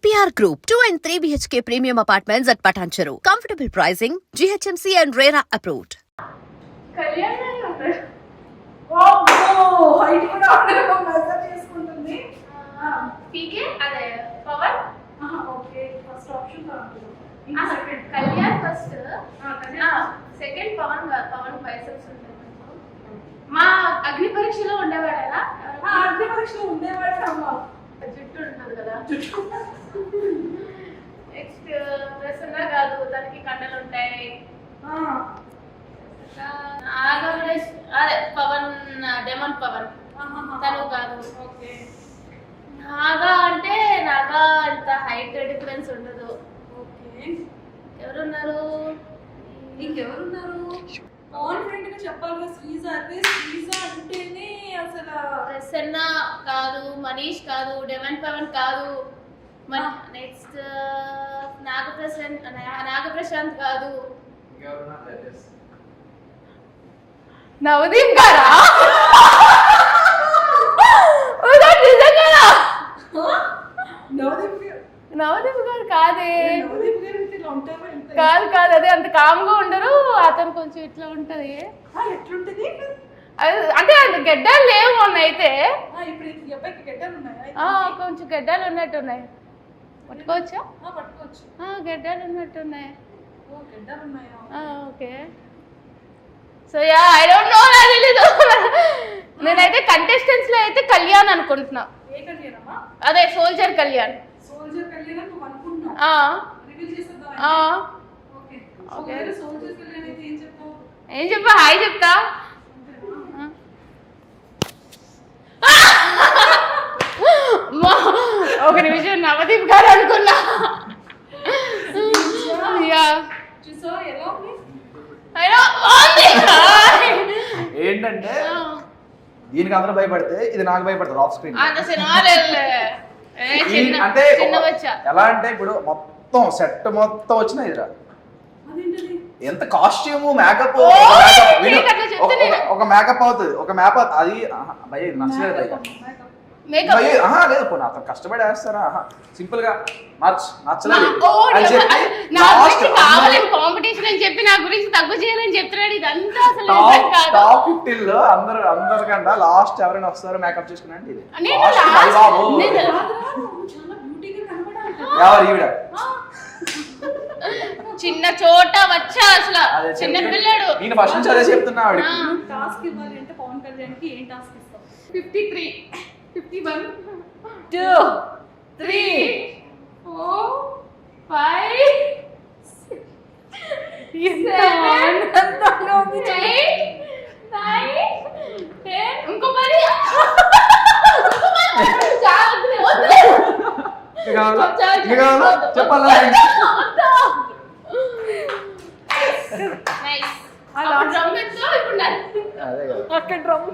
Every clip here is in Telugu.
EPR Group, 2 and 3 BHK premium apartments at Patancheru. Comfortable pricing, GHMC and RERA approved. Height కూడా మెజర్ చేసుకుంటుంది. పీకే అదే Pawan. Okay, first option Kalyan first, second Pawan. Pawan biceps ఉంటాయి. మా అగ్ని పరీక్షలో ఉండేవాడేనా? అగ్ని పరీక్షలో ఉండేవాడేనమ్మా. జుట్టు ఉంటుంది కదా. నెక్స్ట్ ప్రసన్న కాదు, తనకి కండలు ఉంటాయి. అదే పవన్, డెమన్ పవన్ తను కాదు. ఓకే, నాగా అంటే నాగా అంత హైట్ డిఫరెన్స్ ఉండదు. ఓకే, ఎవరున్నారు? ఇంకెవరున్నారు? కాన్ఫిడెంట్ గా చెప్పాలి. శ్రీజ అంటే శ్రీజ అంటేనే అసలు ప్రసన్న కాదు, మనీష్ కాదు, డెమన్ పవన్ కాదు. నెక్స్ట్ నాగప్రశాంత్ కాదు. నవదీప్ గారా? నవదీప్ గారు కాదే. కాదు కాదు, అదే అంత కామ్గా ఉండరు. అతను కొంచెం ఇట్లా ఉంటది. ఎట్లుంటది అంటే అది గడ్డాలు లేవు మొన్న అయితే. కొంచెం గడ్డాలు ఉన్నట్టున్నాయి. పట్టుకోవచ్చా? పట్టుకోవచ్చు. గడ్డాలు ఉన్నట్టున్నాయి. గడ్డాలు ఉన్నాయా? Okay. So yeah, I don't know, నాకు తెలీదు. నేనైతే కంటెస్టెంట్స్ లో అయితే కళ్యాణ్ అనుకుంటున్నా. ఏ కళ్యాణమా? అదే సోల్జర్ కళ్యాణ్. సోల్జర్ కళ్యాణ్ నువ్వు అనుకుంటున్నావు? రివీల్ చేసేద్దాం. Okay, okay. సోల్జర్ కళ్యాణ్ అయితే ఏం చెప్తావు? ఏం చెప్పా? హాయ్ చెప్తా. ఒక నిమిషం, నవదీప్ గారు అనుకున్నా. ఏంటంటే దీనికి అందరూ భయపడితే ఇది నాకు భయపడతారు ఆఫ్ స్క్రీన్. అంటే ఎలా అంటే ఇప్పుడు మొత్తం సెట్ మొత్తం వచ్చిన ఇదిరా, ఎంత కాస్ట్యూమ్ మేకప్, ఒక మేకప్ అవుతుంది, ఒక మేకప్ అది భయ నచ్చలేదు. లేదు పోనీ అతను కష్టపడి వేస్తారా, సింపుల్ గా నచ్చలేదు అని చెప్పి కాంపిటీషన్ అని చెప్పి నా గురించి తక్కువ చేయాలని చెప్తున్నాడు. ఇదంతా టాప్ 15 లో అందరికంటే లాస్ట్ ఎవరైనా వస్తారు మేకప్ చేసుకున్నా అంటే ఇది ఎవరు ఈవిడ చిన్న చోట వచ్చా అసలు చిన్న పిల్లడు. నేను ఫస్ట్ నుంచి అదే చెప్తున్నా. టాస్క్ ఇవ్వాలి అంటే పవన్ కళ్యాణ్ కి ఏం టాస్క్ ఇస్తావు? 53 51 2 3 4 5 6 7 8 9 10 ఇంకో 10. చెప్పాలా? అక్కడ డ్రమ్,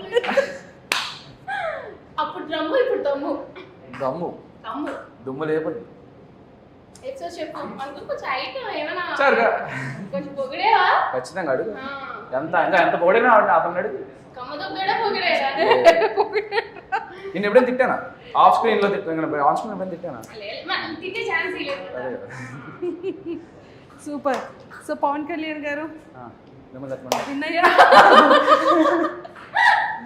అప్పుడు డ్రమ్ము, ఇప్పుడు దమ్ము. దమ్ము దుమ్ము లేపదు. చెప్పు మనకు కొంచెం ఐటమ్ ఏమైనా సరిగా కొంచెం పొగిడేవా? ఖచ్చితంగా అడుగు. ఎంత పొగిడినా అతను అడుగు. కమ్మదొగ్గడా పొగిడేరా? నేను ఎప్పుడైనా తిట్టానా? ఆఫ్ స్క్రీన్ లో తిట్టాను, ఆన్ స్క్రీన్ ఎప్పుడైనా తిట్టానా? తిట్టే ఛాన్స్ లేదు. సూపర్. సో పవన్ కళ్యాణ్ గారు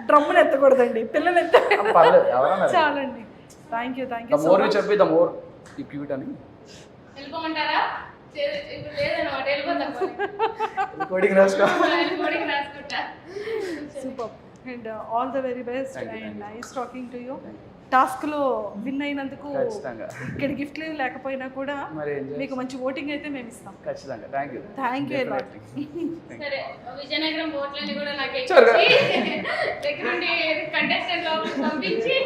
డ్రమ్మును ఎత్తకూడదండి, పిల్లలు చాలండి. Thank you. మోర్ చెప్పి ద మోర్ ఈ క్యూట్ అని వెళ్ళిపోమంటారా? లేదన్నమాట, వెళ్ళిపోతాం. Super and all the very best and nice talking to you. Task లో విన్ అయినందుకు ఇక్కడ గిఫ్ట్లు లేకపోయినా కూడా మీకు మంచి ఓటింగ్ అయితే మేము ఇస్తాం. ఖచ్చితంగా. Thank you. సరే, విజయనగరం ఓట్లని కూడా నాకు దగ్గరుండి కంటెస్టెంట్ లోపలికి పంపించి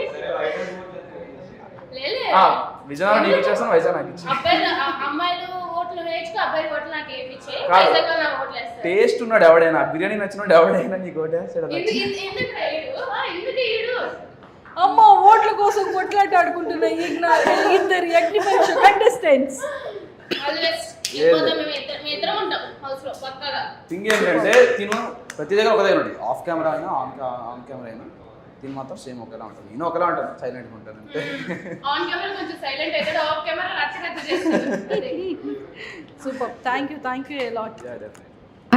అమ్మాయిలు ఓట్లు వేయించుకో, అబ్బాయి ఓట్లు నాకు వేయించే. టేస్ట్ ఉన్నాడు ఎవడైనా, బిర్యానీ నచ్చినోడు ఎవడైనా నీకు ఓటేస్తాడు. అమ్మ ఓట్ల కోసం కొట్లాట ఆడుకుంటున్నాయి ఇద్దరు అగ్ని పరీక్ష కంటెస్టెంట్స్. థింగ్ ఏంటంటే తిను ప్రతి దగ్గర ఒక దగ్గర ఉంటుంది, ఆఫ్ కెమెరా అయినా ఆన్ కెమెరా అయినా తిని మాత్రం సేమ్ ఒకేలా ఉంటుంది. నేను ఒకేలా ఉంటాను, సైలెంట్గా ఉంటాను అంటే. ఆన్ కెమెరా కొంచెం సైలెంట్ అవుతాడు, of camera super, thank you lot.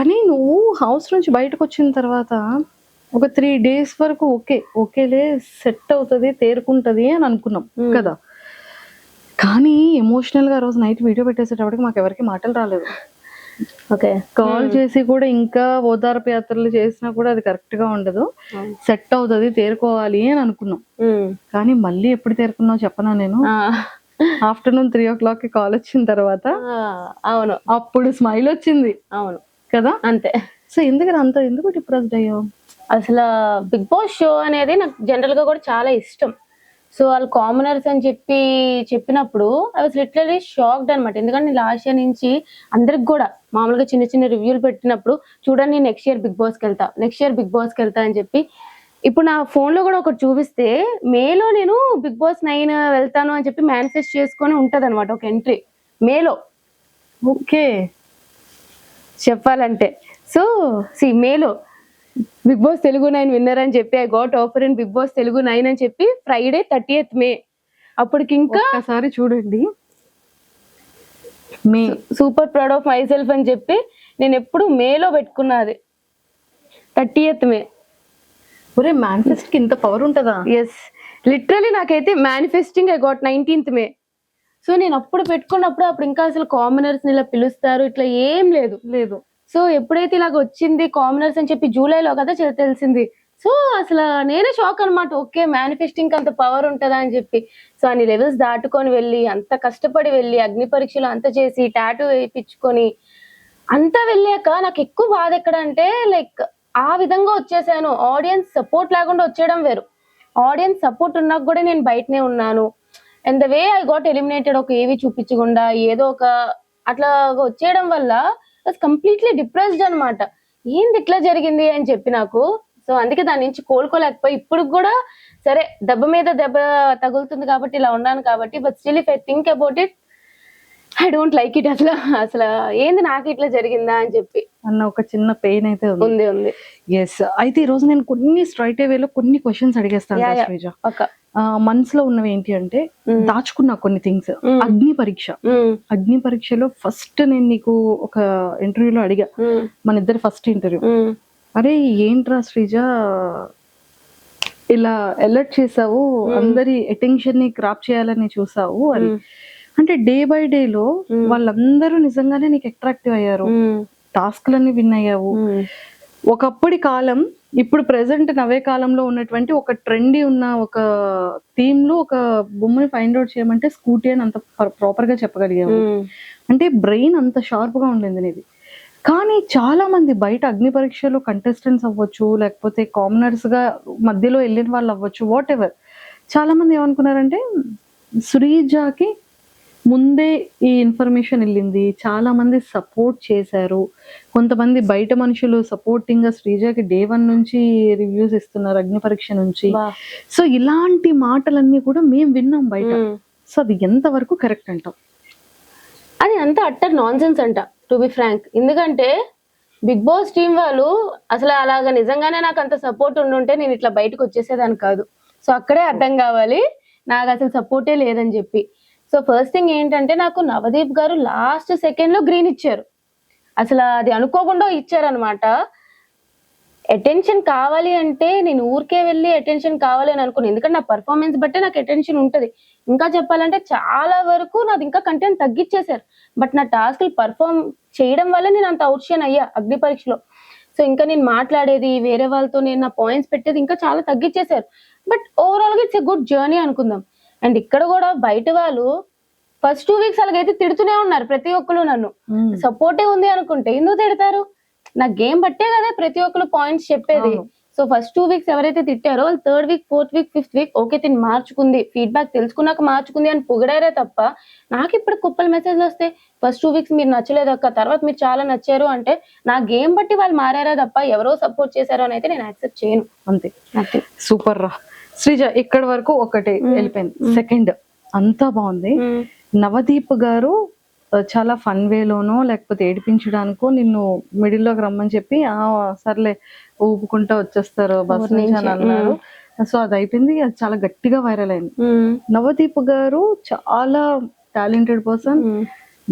అని నువ్వు హౌస్ నుంచి బయటకు వచ్చిన తర్వాత ఒక 3 days వరకు ఓకేలే సెట్ అవుతుంది తేరుకుంటది అని అనుకున్నాం కదా. కానీ ఎమోషనల్ గా రోజు నైట్ వీడియో పెట్టేసేటప్పటికి మాకు ఎవరికి మాటలు రాలేదు. ఓకే, కాల్ చేసి కూడా ఇంకా ఓదార్పు యాత్రలు చేసినా కూడా అది కరెక్ట్ గా ఉండదు, సెట్ అవుతుంది తేరుకోవాలి అని అనుకున్నాం. కానీ మళ్ళీ ఎప్పుడు తేరుకున్నావు చెప్పనా నేను, ఆఫ్టర్నూన్ 3 o'clock కాల్ వచ్చిన తర్వాత అవును అప్పుడు స్మైల్ వచ్చింది. అవును కదా, అంతే. సో ఎందుకు డిప్రెస్డ్ అయ్యావు? అసలు బిగ్ బాస్ షో అనేది నాకు జనరల్ గా కూడా చాలా ఇష్టం. సో వాళ్ళు కామనర్స్ అని చెప్పినప్పుడు ఐ వాజ్ లిటరలీ షాక్డ్ అనమాట. ఎందుకంటే లాస్ట్ ఇయర్ నుంచి అందరికి కూడా మామూలుగా చిన్న చిన్న రివ్యూలు పెట్టినప్పుడు చూడండి నెక్స్ట్ ఇయర్ బిగ్ బాస్కి వెళ్తా అని చెప్పి, ఇప్పుడు నా ఫోన్ లో కూడా ఒకటి చూపిస్తే మేలో నేను బిగ్ బాస్ 9 వెళ్తాను అని చెప్పి మేనిఫెస్ట్ చేసుకొని ఉంటది అనమాట ఒక ఎంట్రీ మేలో. ఓకే, చెప్పాలంటే సో మేలో బిగ్ బాస్ తెలుగు 9 విన్నర్ అని చెప్పి I got offer in Bigg Boss Telugu 9 అని చెప్పి ఫ్రైడే 30th May. అప్పటికి ఇంకా ఒకసారి చూడండి, me super proud of myself అని చెప్పి నేను ఎప్పుడు మేలో పెట్టుకున్నది 30th May. ఒరే మేనిఫెస్ట్ కి ఇంత పవర్ ఉంటదా? ఎస్, లిటరలీ నాకైతే manifesting I got 19th May. So నేను అప్పుడు పెట్టుకున్నప్పుడు అప్పుడు ఇంకా అసలు కామనర్స్ ని ఇలా పిలుస్తారు ఇట్లా ఏం లేదు. సో ఎప్పుడైతే ఇలాగ వచ్చింది కామనర్స్ అని చెప్పి జూలైలో కదా తెలిసింది. సో అసలు నేనే షాక్ అనమాట. ఓకే, మేనిఫెస్టింగ్ అంత పవర్ ఉంటుందా అని చెప్పి. సో అన్ని లెవెల్స్ దాటుకొని వెళ్ళి అంత కష్టపడి వెళ్ళి అగ్ని పరీక్షలు అంత చేసి టాటూ వేయించుకొని అంతా వెళ్ళాక నాకు ఎక్కువ బాధ ఎక్కడ అంటే లైక్ ఆ విధంగా వచ్చేసాను. ఆడియన్స్ సపోర్ట్ లేకుండా వచ్చేయడం వేరు, ఆడియన్స్ సపోర్ట్ ఉన్నాక కూడా నేను బయటనే ఉన్నాను. And the way I got eliminated, ఒక ఏవి చూపించకుండా ఏదో ఒక అట్లా వచ్చేయడం వల్ల కంప్లీట్లీ డిప్రెస్డ్ అనమాట. ఏంది ఇట్లా జరిగింది అని చెప్పి నాకు. సో అందుకే దాని నుంచి కోలుకోలేకపోయి ఇప్పుడు కూడా సరే దెబ్బ మీద దెబ్బ తగులుతుంది కాబట్టి ఇలా ఉన్నాను కాబట్టి, but still if I think about it I don't like it. అసలు ఏంది నాకు ఇట్లా జరిగిందా అని చెప్పి అన్న ఒక చిన్న పెయిన్ అయితే ఉంది. ఎస్, అయితే ఈ రోజు నేను కొన్ని స్ట్రైట్ వేలో కొన్ని క్వశ్చన్స్ అడిగేస్తాను శ్రీజ. మనసులో ఉన్నవి ఏంటి అంటే దాచుకున్నా కొన్ని థింగ్స్. అగ్ని పరీక్షలో ఫస్ట్ నేను నీకు ఒక ఇంటర్వ్యూలో అడిగా, మన ఇద్దరు ఫస్ట్ ఇంటర్వ్యూ, అరే ఏంట్రా శ్రీజ ఇలా అలర్ట్ చేసావు, అందరి అటెన్షన్ ని క్రాప్ చేయాలని చూసావు అని. అంటే డే బై డే లో వాళ్ళందరూ నిజంగానే నీకు అట్రాక్టివ్ అయ్యారు, టాస్క్లన్నీ విన్ అయ్యావు. ఒకప్పటి కాలం ఇప్పుడు ప్రెసెంట్ నవే కాలంలో ఉన్నటువంటి ఒక ట్రెండీ ఉన్న ఒక థీమ్ లో ఒక బొమ్మని ఫైండ్ అవుట్ చేయమంటే స్కూటీ అని అంత ప్రాపర్ గా చెప్పగలిగాము. అంటే బ్రెయిన్ అంత షార్ప్ గా ఉండింది నీది. కానీ చాలా మంది బయట అగ్ని పరీక్షలో కంటెస్టెంట్స్ అవ్వచ్చు, లేకపోతే కామనర్స్ గా మధ్యలో వెళ్ళిన వాళ్ళు అవ్వచ్చు, వాట్ ఎవర్, చాలా మంది ఏమనుకున్నారంటే శ్రీజాకి ముందే ఈ ఇన్ఫర్మేషన్ వెళ్ళింది, చాలా మంది సపోర్ట్ చేశారు, కొంతమంది బయట మనుషులు సపోర్టింగ్ గా శ్రీజాకి day 1 నుంచి రివ్యూస్ ఇస్తున్నారు అగ్ని పరీక్ష నుంచి. సో ఇలాంటి మాటలన్నీ కూడా మేము విన్నాం బయట. సో అది ఎంత వరకు కరెక్ట్ అంటాం? అది అంతా అట్టర్ నాన్ సెన్స్ అంట, టు బి ఫ్రాంక్. ఎందుకంటే బిగ్ బాస్ టీం వాళ్ళు అసలు అలాగా నిజంగానే నాకు అంత సపోర్ట్ ఉండుంటే నేను ఇట్లా బయటకు వచ్చేసేదాన్ని కాదు. సో అక్కడే అర్థం కావాలి నాకు అసలు సపోర్టే లేదని చెప్పి. సో ఫస్ట్ థింగ్ ఏంటంటే నాకు నవదీప్ గారు లాస్ట్ సెకండ్ లో గ్రీన్ ఇచ్చారు. అసలు అది అనుకోకుండా ఇచ్చారనమాట. అటెన్షన్ కావాలి అంటే నేను ఊరికే వెళ్ళి అటెన్షన్ కావాలి అని అనుకున్నాను. ఎందుకంటే నా పర్ఫార్మెన్స్ బట్టే నాకు అటెన్షన్ ఉంటది. ఇంకా చెప్పాలంటే చాలా వరకు నాది ఇంకా కంటెంట్ తగ్గించేశారు. బట్ నా టాస్క్లు పర్ఫార్మ్ చేయడం వల్ల నేను అంత అవుట్షైన్ అయ్యా అగ్ని పరీక్షలో. సో ఇంకా నేను మాట్లాడేది వేరే వాళ్ళతో నేను నా పాయింట్స్ పెట్టేది ఇంకా చాలా తగ్గించేశారు. బట్ ఓవరాల్ గా ఇట్స్ ఎ గుడ్ జర్నీ అనుకుందాం. అండ్ ఇక్కడ కూడా బయట వాళ్ళు ఫస్ట్ 2 weeks అలాగైతే తిడుతూనే ఉన్నారు ప్రతి ఒక్కరు. నన్ను సపోర్టే ఉంది అనుకుంటే ఎందుకు తిడతారు? నా గేమ్ బట్టే కదా ప్రతి ఒక్కరు పాయింట్స్ చెప్పేది. సో ఫస్ట్ 2 weeks ఎవరైతే తిట్టారో వాళ్ళు 3rd week 4th week 5th week okay తిని మార్చుకుంది, ఫీడ్బ్యాక్ తెలుసుకున్నాక మార్చుకుంది అని పొగిడారే తప్ప నాకు ఇప్పుడు కుప్పల మెసేజ్లు వస్తాయి ఫస్ట్ 2 weeks మీరు నచ్చలేదు అక్క, తర్వాత మీరు చాలా నచ్చారు అంటే నా గేమ్ బట్టి వాళ్ళు మారారా తప్ప ఎవరో సపోర్ట్ చేశారో అని అయితే నేను యాక్సెప్ట్ చేయను. అంతే. సూపర్ రా శ్రీజ, ఇక్కడ వరకు ఒకటి వెళ్ళిపోయింది. సెకండ్ అంతా బాగుంది. నవదీప్ గారు చాలా ఫన్ వేలోనో లేకపోతే ఏడిపించడానికో నిన్ను మిడిల్లోకి రమ్మని చెప్పి సర్లే ఊపుకుంటా వచ్చేస్తారు బస్ నుంచి అని అన్నారు. సో అది అయిపోయింది, అది చాలా గట్టిగా వైరల్ అయింది. నవదీప్ గారు చాలా టాలెంటెడ్ పర్సన్,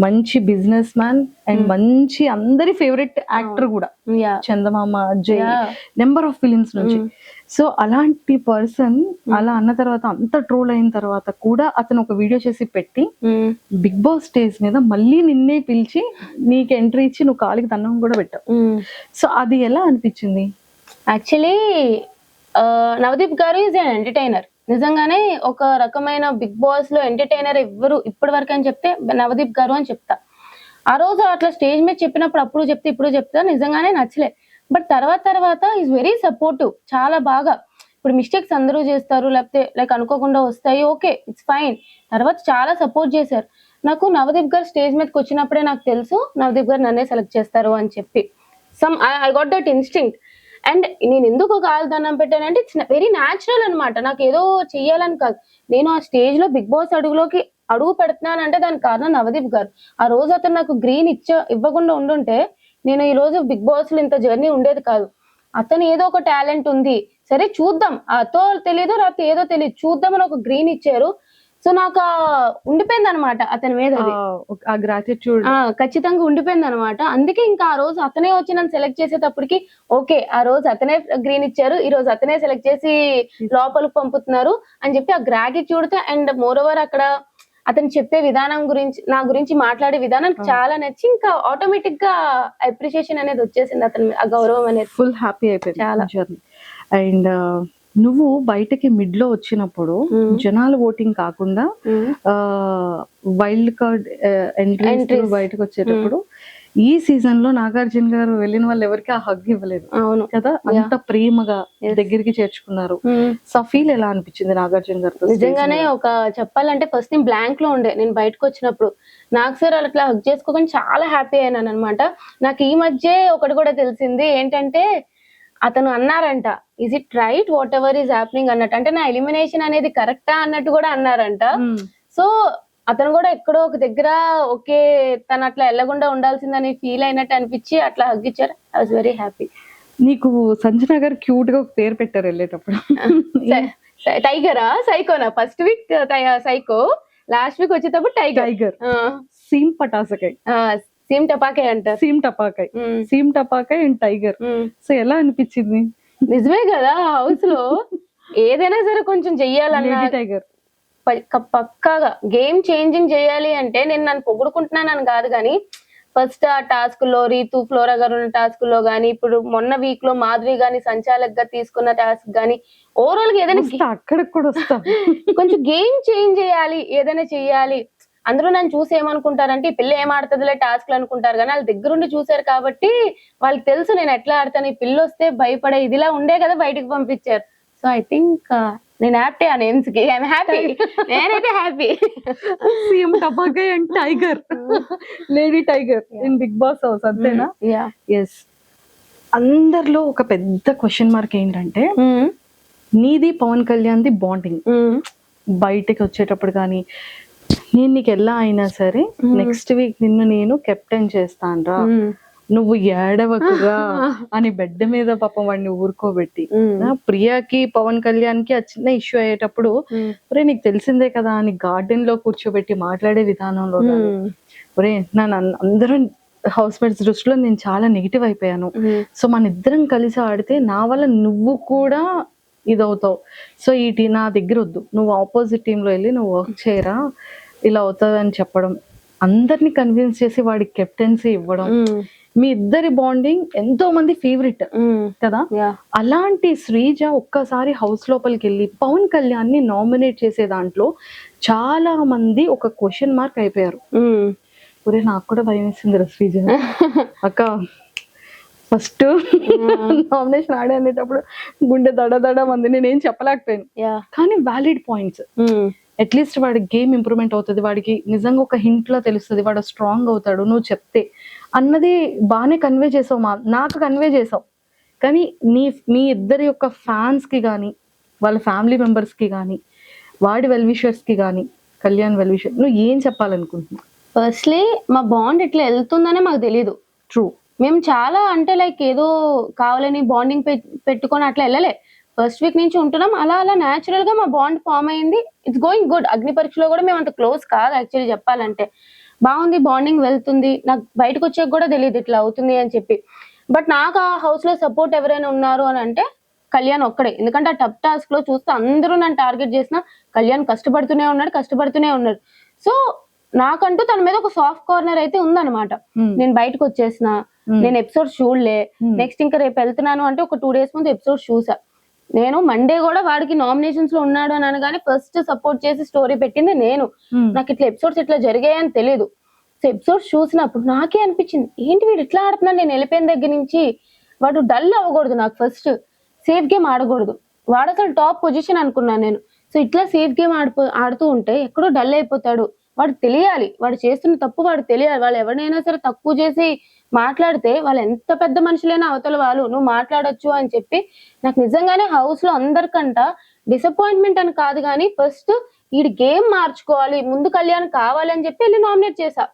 మంచి బిజినెస్ మ్యాన్ అండ్ మంచి అందరి ఫేవరెట్ యాక్టర్ కూడా. Yeah Chandamama, Ajay, Yeah. Number of films నుంచి. సో అలాంటి పర్సన్ అలా అన్న తర్వాత అంత ట్రోల్ అయిన తర్వాత కూడా అతను ఒక వీడియో చేసి పెట్టి బిగ్ బాస్ స్టేజ్ మీద మళ్ళీ నిన్నే పిలిచి నీకు ఎంట్రీ ఇచ్చి నువ్వు కాలికి దండం కూడా పెట్టావు. సో అది ఎలా అనిపించింది? యాక్చువల్లీ నవదీప్ గారు ఈజ్ అన్ ఎంటర్టైనర్. నిజంగానే ఒక రకమైన బిగ్ బాస్ లో ఎంటర్టైనర్ ఎవ్వరు ఇప్పటి వరకు అని చెప్తే నవదీప్ గారు అని చెప్తా. ఆ రోజు అట్లా స్టేజ్ మీద చెప్పినప్పుడు అప్పుడు చెప్తే ఇప్పుడు చెప్తా నిజంగానే నచ్చలే. బట్ తర్వాత ఈజ్ వెరీ సపోర్టివ్, చాలా బాగా. ఇప్పుడు మిస్టేక్స్ అందరూ చేస్తారు, లేకపోతే లైక్ అనుకోకుండా వస్తాయి, ఓకే ఇట్స్ ఫైన్. తర్వాత చాలా సపోర్ట్ చేశారు నాకు. నవదీప్ గారు స్టేజ్ మీదకి వచ్చినప్పుడే నాకు తెలుసు నవదీప్ గారు నన్నే సెలెక్ట్ చేస్తారు అని చెప్పి. I got that instinct. And నేను ఎందుకు ఒక దండం పెట్టానంటే ఇట్స్ వెరీ న్యాచురల్ అనమాట. నాకు ఏదో చెయ్యాలని కాదు, నేను ఆ స్టేజ్ లో బిగ్ బాస్ అడుగు పెడుతున్నానంటే దానికి కారణం నవదీప్ గారు. ఆ రోజు అతను నాకు గ్రీన్ ఇవ్వకుండా ఉండుంటే నేను ఈ రోజు బిగ్ బాస్ లో ఇంత జర్నీ ఉండేది కాదు. అతను ఏదో ఒక టాలెంట్ ఉంది, సరే చూద్దాం, అతో తెలియదు లేకపోతే ఏదో తెలియదు, చూద్దామని ఒక గ్రీన్ ఇచ్చారు. సో నాకు ఉండిపోయింది అనమాట అతని మీద ఆ గ్రాటిట్యూడ్ ఖచ్చితంగా ఉండిపోయింది అనమాట. అందుకే ఇంకా ఆ రోజు అతనే వచ్చి నన్ను సెలెక్ట్ చేసేటప్పటికి ఓకే ఆ రోజు అతనే గ్రీన్ ఇచ్చారు, ఈ రోజు అతనే సెలెక్ట్ చేసి లోపలికి పంపుతున్నారు అని చెప్పి ఆ గ్రాటిట్యూడ్ తో. అండ్ మోర్ ఓవర్ అక్కడ అతను చెప్పే విధానం గురించి, నా గురించి మాట్లాడే విధానం చాలా నచ్చి ఇంకా ఆటోమేటిక్ గా అప్రిషియేషన్ అనేది వచ్చేసింది, అతని ఆ గౌరవం అనేది. ఫుల్ హ్యాపీ అయిపోయింది చాలా. జర్నీ. అండ్ నువ్వు బయటకి మిడ్ లో వచ్చినప్పుడు జనాల ఓటింగ్ కాకుండా వైల్డ్ కార్డ్ ఎంట్రీస్ బయటకు వచ్చేటప్పుడు ఈ సీజన్ లో నాగార్జున గారు వెళ్ళిన వాళ్ళు ఎవరికి ఆ హగ్ ఇవ్వలేదు. అవును కదా, అంత ప్రేమగా దగ్గరికి చేర్చుకున్నారు. సో ఫీల్ ఎలా అనిపించింది నాగార్జున గారితో? నిజంగానే ఒక చెప్పాలంటే ఫస్ట్ నేను బ్లాంక్ లో ఉండే, నేను బయటకు వచ్చినప్పుడు నాకు సార్ అట్లా హగ్ చేసుకోకుండా చాలా హ్యాపీ అయినాను అనమాట. నాకు ఈ మధ్య ఒకటి కూడా తెలిసింది ఏంటంటే అతను అన్నారంట is it right what ever is happening అన్నట్టు, అంటే నా ఎలిమినేషన్ అనేది కరెక్టా అన్నట్టు కూడా అన్నారంట. సో అతను కూడా ఎక్కడో ఒక దగ్గర ఓకే తను అట్లా వెళ్ళకుండా ఉండాల్సిందని ఫీల్ అయినట్టు అనిపించి అట్లా హగ్ ఇచ్చారు. I was very happy. నీకు సంజన గారు క్యూట్ గా ఒక పేరు పెట్టారు వెళ్ళేటప్పుడు. టైగరా సైకోనా? First week psycho, last week వచ్చేటప్పుడు టైగర్. సీమ్ పటాసకాయ్, సీమ్ టపాకాయ్ అంటారు. సీమ్ టపాకాయ్ అండ్ టైగర్. సో ఎలా అనిపించింది? నిజమే కదా, హౌస్ లో ఏదైనా సరే కొంచెం చెయ్యాలన్నా టైగర్ పక్కాగా గేమ్ చేంజింగ్ చేయాలి అంటే నేను నన్ను పొగుడుకుంటున్నానని కాదు కానీ ఫస్ట్ ఆ టాస్క్ లో రీతు ఫ్లోరా గారు ఉన్న టాస్క్ లో గానీ, ఇప్పుడు మొన్న వీక్ లో మాధురి గాని సంచాలక్ గా తీసుకున్న టాస్క్ గానీ, ఓవరాల్ గా ఏదైనా అక్కడికి కూడా వస్తా కొంచెం గేమ్ చేంజ్ చేయాలి, ఏదైనా చెయ్యాలి. అందరూ నన్ను చూసి ఏమనుకుంటారంటే ఈ పిల్ల ఏం ఆడుతుందిలే టాస్క్లు అనుకుంటారు, కానీ వాళ్ళ దగ్గరుండి చూసారు కాబట్టి వాళ్ళకి తెలుసు నేను ఎట్లా ఆడతాను. ఈ పిల్ల వస్తే భయపడే ఇదిలా ఉండే కదా బయటకు పంపించారు. సో ఐ థింక్ నేను హ్యాపీ ఆ నేమ్స్ కి. ఐఎమ్ హ్యాపీ, నేనైతే హ్యాపీ. సీఎం టపాకాయ్ and tiger, lady tiger in Bigg Boss house, అంతేనా? ఎస్. అందరిలో ఒక పెద్ద క్వశ్చన్ మార్క్ ఏంటంటే నీది పవన్ కళ్యాణ్ ది బాండింగ్. బయటకి వచ్చేటప్పుడు కానీ నేను నీకు ఎలా అయినా సరే నెక్స్ట్ వీక్ నిన్ను నేను కెప్టెన్ చేస్తానురా, నువ్వు ఏడవకురా అని బెడ్ మీద పాపం వాడిని ఊరుకోబెట్టి, ప్రియాకి పవన్ కళ్యాణ్ కి ఆ చిన్న ఇష్యూ అయ్యేటప్పుడు ఒరే నీకు తెలిసిందే కదా అని గార్డెన్ లో కూర్చోబెట్టి మాట్లాడే విధానంలో ఒరే అందరూ హౌస్ మేట్స్ దృష్టిలో నేను చాలా నెగిటివ్ అయిపోయాను, సో మన ఇద్దరం కలిసి ఆడితే నా వల్ల నువ్వు కూడా ఇదవుతావు, సో నా దగ్గర వద్దు, నువ్వు ఆపోజిట్ టీమ్ లో వెళ్ళి నువ్వు వర్క్ చేయరా, ఇలా అవుతుంది అని చెప్పడం, అందరినీ కన్విన్స్ చేసి వాడికి కెప్టెన్సీ ఇవ్వడం, మీ ఇద్దరి బాండింగ్ ఎంతో మంది ఫేవరెట్ కదా. అలాంటి శ్రీజ ఒక్కసారి హౌస్ లోపలికి వెళ్ళి పవన్ కళ్యాణ్ ని నామినేట్ చేసే దాంట్లో చాలా మంది ఒక క్వశ్చన్ మార్క్ అయిపోయారు. ఒరే నాకు కూడా భయం వేసింది శ్రీజ అక్క, ఫస్ట్ నామినేషన్ ఆడే అనేటప్పుడు గుండె దడ మంది, నేనేం చెప్పలేకపోయాను. కానీ వ్యాలిడ్ పాయింట్స్, అట్లీస్ట్ వాడి గేమ్ ఇంప్రూవ్మెంట్ అవుతుంది, వాడికి నిజంగా ఒక హింట్ లో తెలుస్తుంది, వాడు స్ట్రాంగ్ అవుతాడు నువ్వు చెప్తే అన్నది బాగానే కన్వే చేసావు, నాకు కన్వే చేసావు. కానీ మీ ఇద్దరి యొక్క ఫ్యాన్స్ కి కానీ వాళ్ళ ఫ్యామిలీ మెంబర్స్ కి కానీ వాడి వెల్ విషర్స్ కి కానీ కళ్యాణ్ వెల్ విషర్ నువ్వు ఏం చెప్పాలనుకుంటున్నావు? ఫస్ట్లీ మా బాండ్ ఇట్లా వెళ్తుందనే మాకు తెలీదు. ట్రూ, మేము చాలా అంటే లైక్ ఏదో కావాలని బాండింగ్ పెట్టుకొని అట్లా వెళ్ళలే. ఫస్ట్ వీక్ నుంచి ఉంటున్నాం, అలా అలా న్యాచురల్ గా మా బాండ్ ఫామ్ అయింది. It's going good. అగ్ని పరీక్షలో కూడా మేము అంత క్లోజ్ కాదు యాక్చువల్లీ చెప్పాలంటే. బాగుంది, బాండింగ్ వెళ్తుంది. నాకు బయటకు వచ్చాక కూడా తెలియదు ఇట్లా అవుతుంది అని చెప్పి. బట్ నాకు ఆ హౌస్ లో సపోర్ట్ ఎవరైనా ఉన్నారు అని అంటే కళ్యాణ్ ఒక్కడే. ఎందుకంటే ఆ టఫ్ టాస్క్ లో చూస్తే అందరూ నన్ను టార్గెట్ చేసిన కళ్యాణ్ కష్టపడుతూనే ఉన్నాడు. సో నాకంటూ తన మీద ఒక సాఫ్ట్ కార్నర్ అయితే ఉందన్నమాట. నేను బయటకు వచ్చేసిన, నేను ఎపిసోడ్ చూడలే. నెక్స్ట్ ఇంకా రేపు వెళ్తున్నాను అంటే ఒక 2 days ముందు ఎపిసోడ్ చూసా. నేను మండే కూడా వాడికి నామినేషన్స్ లో ఉన్నాడు అని అనగానే ఫస్ట్ సపోర్ట్ చేసి స్టోరీ పెట్టింది నేను. నాకు ఇట్లా ఎపిసోడ్స్ ఇట్లా జరిగాయని తెలియదు. సో ఎపిసోడ్స్ చూసినప్పుడు నాకే అనిపించింది, ఏంటి వీడు ఇట్లా ఆడుతున్నాడు. నేను వెళ్ళిపోయిన దగ్గర నుంచి వాడు డల్ అవ్వకూడదు, నాకు ఫస్ట్ సేఫ్ గేమ్ ఆడకూడదు. వాడు అసలు టాప్ పొజిషన్ అనుకున్నాను నేను. సో ఇట్లా సేఫ్ గేమ్ ఆడుతూ ఉంటే ఎక్కడో డల్ అయిపోతాడు. వాడు తెలియాలి, వాడు చేస్తున్న తప్పు వాడు తెలియాలి. వాళ్ళు ఎవరినైనా సరే తక్కువ చేసి మాట్లాడితే వాళ్ళు ఎంత పెద్ద మనుషులైనా అవతల వాళ్ళు నువ్వు మాట్లాడొచ్చు అని చెప్పి నాకు నిజంగానే హౌస్ లో అందరికంట డిసప్పాయింట్మెంట్ అని కాదు కానీ ఫస్ట్ వీడి గేమ్ మార్చుకోవాలి, ముందు కళ్యాణ్ కావాలి అని చెప్పి వెళ్ళి నామినేట్ చేశా.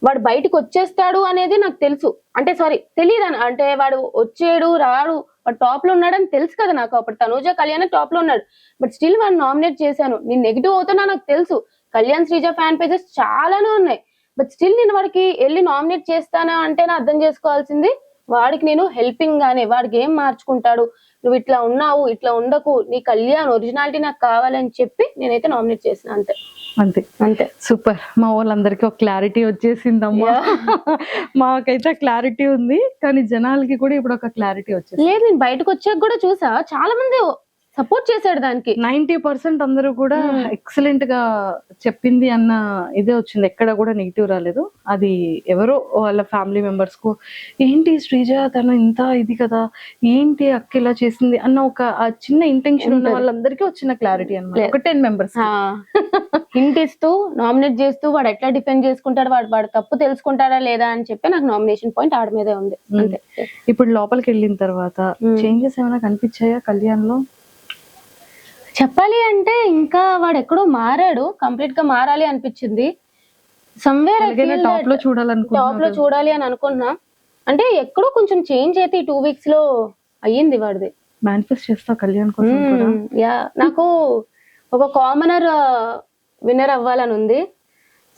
వాడు బయటకు వచ్చేస్తాడు అనేది నాకు తెలుసు, అంటే సారీ తెలియదు, అంటే వాడు వచ్చేడు రాడు, వాడు టాప్ లో ఉన్నాడని తెలుసు కదా నాకు. అప్పుడు తనూజ కళ్యాణ్ టాప్ లో ఉన్నాడు, బట్ స్టిల్ వాడు నామినేట్ చేశాను. నేను నెగిటివ్ అవుతున్నా నాకు తెలుసు. కళ్యాణ్ శ్రీజ ఫ్యాన్ పేజెస్ చాలానే ఉన్నాయి, బట్ స్టిల్ నేను వాడికి వెళ్ళి నామినేట్ చేస్తానా అంటే నా అర్థం చేసుకోవాల్సింది వాడికి నేను హెల్పింగ్ గానే, వాడికి ఏం మార్చుకుంటాడు, నువ్వు ఇట్లా ఉన్నావు ఇట్లా ఉండకు, నీ కళ్యాణ్ ఒరిజినాలిటీ నాకు కావాలని చెప్పి నేనైతే నామినేట్ చేసిన. అంతే అంతే అంతే. సూపర్. మా వాళ్ళందరికీ ఒక క్లారిటీ వచ్చేసిందమ్మా. మాకైతే క్లారిటీ ఉంది, కానీ జనాలకి కూడా ఇప్పుడు ఒక క్లారిటీ వచ్చేసి. లేదు, నేను బయటకు వచ్చాక కూడా చూసా చాలా మంది సపోర్ట్ చేశాడు దానికి. 90% అందరూ కూడా ఎక్సలెంట్ గా చెప్పింది అన్న ఇదే వచ్చింది, ఎక్కడ కూడా నెగిటివ్ రాలేదు. అది ఎవరో వాళ్ళ ఫ్యామిలీ మెంబర్స్ కు ఏంటి శ్రీజ తను ఇంత ఇది కదా, ఏంటి అక్క ఇలా చేసింది అన్న ఒక ఆ చిన్న ఇంటెన్షన్ ఉన్న వాళ్ళందరికీ వచ్చిన క్లారిటీ అన్నమాట. ఒక 10 members హింట్ ఇస్తూ నామినేట్ చేస్తూ వాడు ఎట్లా డిఫెండ్ చేసుకుంటాడు, వాడు తప్పు తెలుసుకుంటాడా లేదా అని చెప్పి నాకు నామినేషన్ పాయింట్ ఆడ మీదే ఉంది. అంతే. ఇప్పుడు లోపలికి వెళ్ళిన తర్వాత చేంజెస్ ఏమైనా కనిపించాయా కళ్యాణ్ లో? చెప్పాలి అంటే ఇంకా వాడు ఎక్కడో మారాడు, కంప్లీట్ గా మారాలి అనిపించింది. సమ్వేర్ టాప్ లో చూడాలి అని అనుకున్నా. అంటే ఎక్కడో కొంచెం చేంజ్ అయితే ఈ 2 weeks లో అయ్యింది వాడిది. మేనిఫెస్ట్ చేస్తా కళ్యాణ్ కోసం కూడా. యా, నాకు ఒక కామనర్ విన్నర్ అవ్వాలని ఉంది.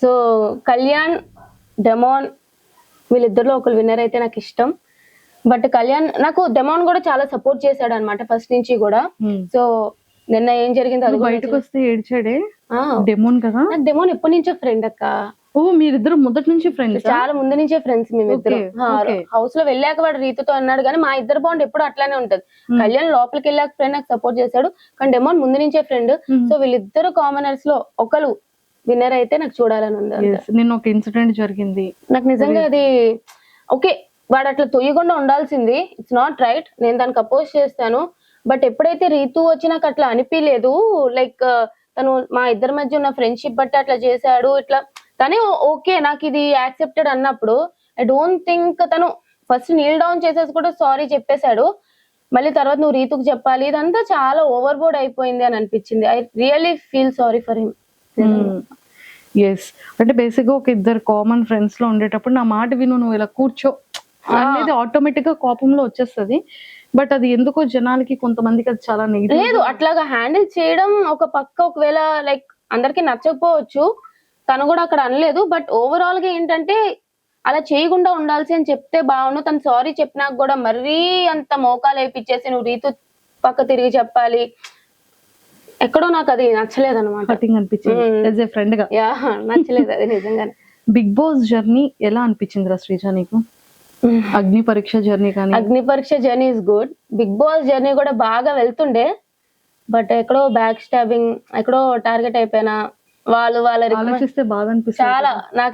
సో కళ్యాణ్, డెమోన్ వీళ్ళిద్దరిలో ఒకరు విన్నర్ అయితే నాకు ఇష్టం. బట్ కళ్యాణ్ నాకు డెమోన్ కూడా చాలా సపోర్ట్ చేశాడు అనమాట ఫస్ట్ నుంచి కూడా. సో నిన్న ఏం జరిగింది అది బయటకు వస్తే ఏడ్చాడే డెమోన్ కదా. నాకు డెమోన్ ఎప్పటి నుంచో ఫ్రెండ్ అక్క. ఓ మీరిద్దరు మొదటి నుంచి ఫ్రెండ్స్? చాలా ముందు నుంచే ఫ్రెండ్స్ మేమిద్దరు. హౌస్ లో వెళ్ళాక వాడు రీతుతో అన్నాడు కానీ మా ఇద్దరు బాండ్ ఎప్పుడు అట్లానే ఉంటది. కళ్యాణ్ లోపలికి వెళ్ళాక ఫ్రెండ్ నాకు సపోర్ట్ చేశాడు, కానీ డెమోన్ ముందు నుంచే ఫ్రెండ్. సో వీళ్ళిద్దరు కామనర్స్ లో ఒకరు విన్నర్ అయితే నాకు చూడాలని ఉంది. నిన్న ఒక ఇన్సిడెంట్ జరిగింది, నాకు నిజంగా అది ఓకే, వాడు అట్లా తొయ్యకుండా ఉండాల్సింది. ఇట్స్ నాట్ రైట్, నేను దానికి అపోజ్ చేస్తాను. బట్ ఎప్పుడైతే రీతు వచ్చి నాకు అట్లా అనిపించలేదు, లైక్ తను మా ఇద్దరి మధ్య ఉన్న ఫ్రెండ్షిప్ బట్టి అట్లా చేశాడు ఇట్లా తనే ఓకే నాకు ఇది యాక్సెప్టెడ్ అన్నప్పుడు ఐ డోంట్ థింక్ తను ఫస్ట్ నీల్ డౌన్ చేసేసి కూడా సారీ చెప్పేశాడు. మళ్ళీ తర్వాత నువ్వు రీతుకు చెప్పాలి, ఇదంతా చాలా ఓవర్ బోర్డ్ అయిపోయింది అని అనిపించింది. I really feel sorry for him. Yes, అంటే బేసిక్ గా ఒక ఇద్దరు కామన్ ఫ్రెండ్స్ లో ఉండేటప్పుడు నా మాట విను, నువ్వు ఇలా కూర్చో అనేది ఆటోమేటిక్ గా కోపంలో వచ్చేస్తుంది. బట్ అది ఎందుకో జనాలకి కొంతమందికి అది చాలా నెగిటివ్. లేదు, అట్లాగా హ్యాండిల్ చేయడం ఒక పక్క ఒకవేళ లైక్ అందరికి నచ్చకపోవచ్చు, తను కూడా అక్కడ అనలేదు. బట్ ఓవరాల్ గా ఏంటంటే అలా చేయకుండా ఉండాల్సి అని చెప్తే బాగుండు. తను సారీ చెప్పినాక కూడా మరీ అంత మోకాలు వేయించేసి నువ్వు రీతు పక్క తిరిగి చెప్పాలి, ఎక్కడో నాకు అది నచ్చలేదు అనమాట. అనిపించింది ఫ్రెండ్ గా. యా, నచ్చలేదు అది నిజంగానే. బిగ్ బాస్ జర్నీ ఎలా అనిపించింది రా శ్రీజ నీకు? అగ్ని పరీక్ష జర్నీ కానీ? Agni Pariksha journey is good. Bigg Boss journey కూడా బాగా వెళ్తుండే, బట్ ఎక్కడో బ్యాక్ స్టాబింగ్, ఎక్కడో టార్గెట్ అయిపోయినా. వాళ్ళు ఆలోచిస్తే బాగా అనిపిస్తుంది చాలా. నాకు